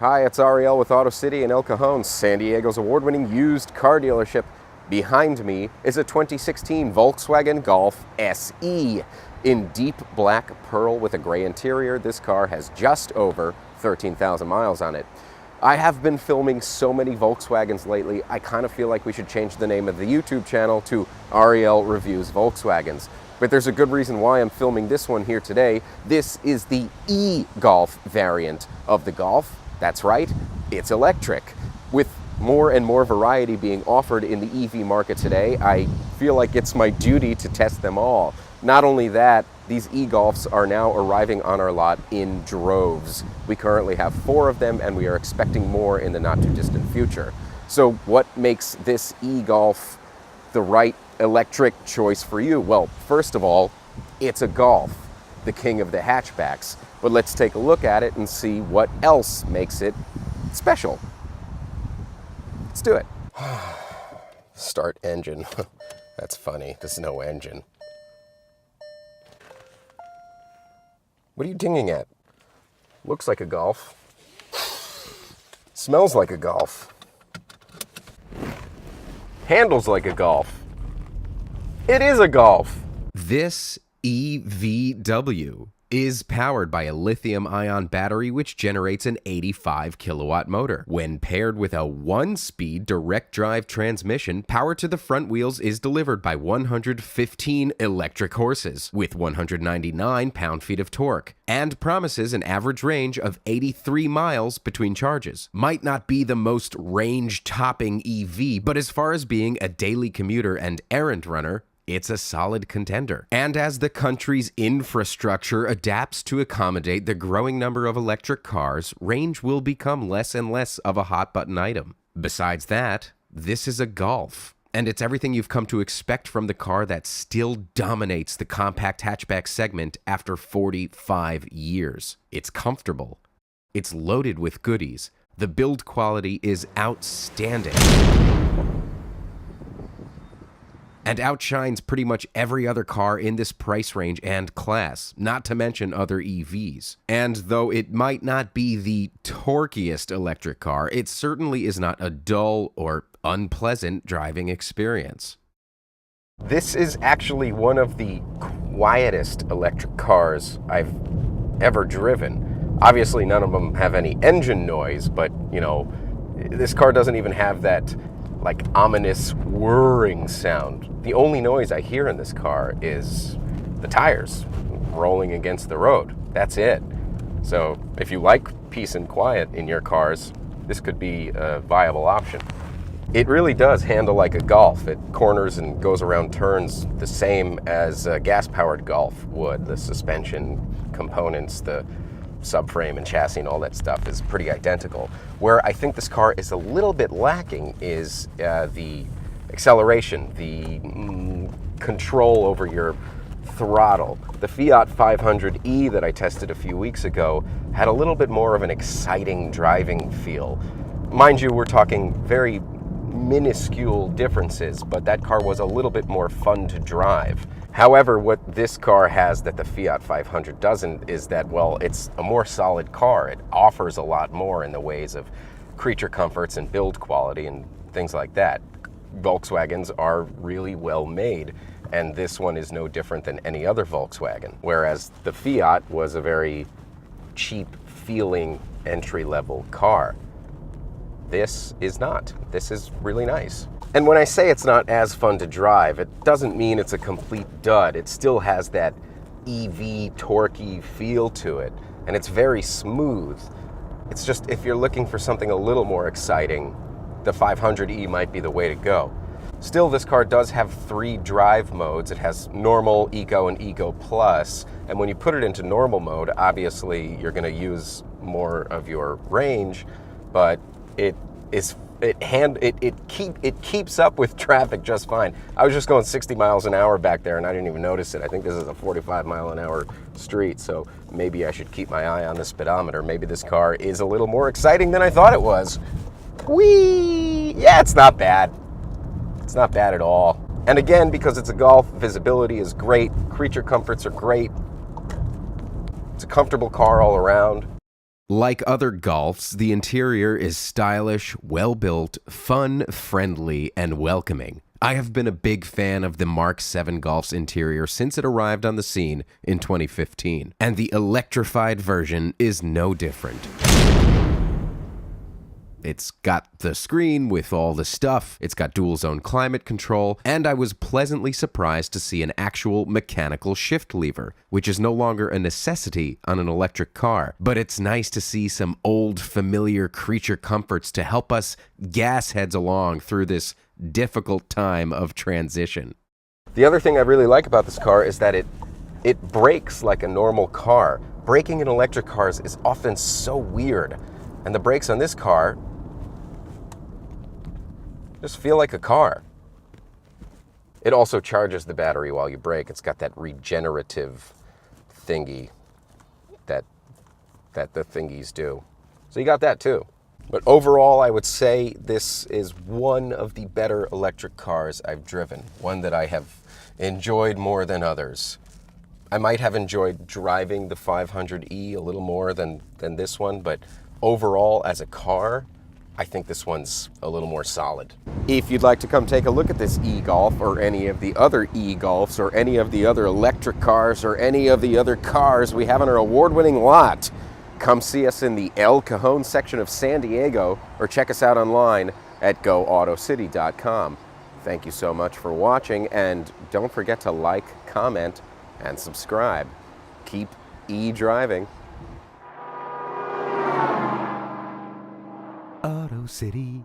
Hi, it's Ariel with Auto City in El Cajon, San Diego's award-winning used car dealership. Behind me is a 2016 Volkswagen Golf SE. In deep black pearl with a gray interior, this car has just over 13,000 miles on it. I have been filming so many Volkswagens lately, I kind of feel like we should change the name of the YouTube channel to Ariel Reviews Volkswagens. But there's a good reason why I'm filming this one here today. This is the e-Golf variant of the Golf. That's right, it's electric. With more and more variety being offered in the EV market today, I feel like it's my duty to test them all. Not only that, these e-Golfs are now arriving on our lot in droves. We currently have 4 of them, and we are expecting more in the not too distant future. So what makes this e-Golf the right electric choice for you? Well, first of all, it's a Golf, the king of the hatchbacks. But let's take a look at it and see what else makes it special. Let's do it. Start engine. That's funny, there's no engine. What are you dinging at? Looks like a Golf. Smells like a Golf. Handles like a Golf. It is a Golf. This EVW is powered by a lithium-ion battery which generates an 85 kilowatt motor. When paired with a 1-speed direct drive transmission, power to the front wheels is delivered by 115 electric horses with 199 pound-feet of torque, and promises an average range of 83 miles between charges. Might not be the most range-topping EV, but as far as being a daily commuter and errand runner, it's a solid contender. And as the country's infrastructure adapts to accommodate the growing number of electric cars, range will become less and less of a hot-button item. Besides that, this is a Golf, and it's everything you've come to expect from the car that still dominates the compact hatchback segment after 45 years. It's comfortable. It's loaded with goodies. The build quality is outstanding and outshines pretty much every other car in this price range and class, not to mention other EVs. And though it might not be the torqueyest electric car, it certainly is not a dull or unpleasant driving experience. This is actually one of the quietest electric cars I've ever driven. Obviously, none of them have any engine noise, but, you know, this car doesn't even have that like ominous whirring sound. The only noise I hear in this car is the tires rolling against the road. That's it. So if you like peace and quiet in your cars, this could be a viable option. It really does handle like a Golf. It corners and goes around turns the same as a gas-powered Golf would. The suspension components, the subframe and chassis and all that stuff is pretty identical. Where I think this car is a little bit lacking is the acceleration, the control over your throttle. The Fiat 500e that I tested a few weeks ago had a little bit more of an exciting driving feel. Mind you, we're talking very minuscule differences, but that car was a little bit more fun to drive. However, what this car has that the Fiat 500 doesn't is that, well, it's a more solid car. It offers a lot more in the ways of creature comforts and build quality and things like that. Volkswagens are really well made, and this one is no different than any other Volkswagen, whereas the Fiat was a very cheap feeling entry-level car. This is not. This is really nice. And when I say it's not as fun to drive, it doesn't mean it's a complete dud. It still has that EV torquey feel to it, and it's very smooth. It's just, if you're looking for something a little more exciting, the 500e might be the way to go. Still, this car does have 3 drive modes. It has normal, eco, and eco plus, and when you put it into normal mode, obviously you're going to use more of your range, but it keeps up with traffic just fine. I was just going 60 miles an hour back there and I didn't even notice it. I think this is a 45 mile an hour street, so maybe I should keep my eye on the speedometer. Maybe this car is a little more exciting than I thought it was. Whee! Yeah, it's not bad. It's not bad at all. And again, because it's a Golf, visibility is great, creature comforts are great. It's a comfortable car all around. Like other Golfs, the interior is stylish, well-built, fun, friendly, and welcoming. I have been a big fan of the Mark 7 Golf's interior since it arrived on the scene in 2015, and the electrified version is no different. It's got the screen with all the stuff, it's got dual zone climate control, and I was pleasantly surprised to see an actual mechanical shift lever, which is no longer a necessity on an electric car. But it's nice to see some old familiar creature comforts to help us gas heads along through this difficult time of transition. The other thing I really like about this car is that it brakes like a normal car. Braking in electric cars is often so weird, and the brakes on this car just feel like a car. It also charges the battery while you brake. It's got that regenerative thingy that the thingies do. So you got that too. But overall, I would say this is one of the better electric cars I've driven. One that I have enjoyed more than others. I might have enjoyed driving the 500e a little more than this one, but overall, as a car, I think this one's a little more solid. If you'd like to come take a look at this e-Golf or any of the other e-Golfs or any of the other electric cars or any of the other cars we have on our award-winning lot, come see us in the El Cajon section of San Diego or check us out online at GoAutoCity.com. Thank you so much for watching, and don't forget to like, comment, and subscribe. Keep e-driving. Auto City.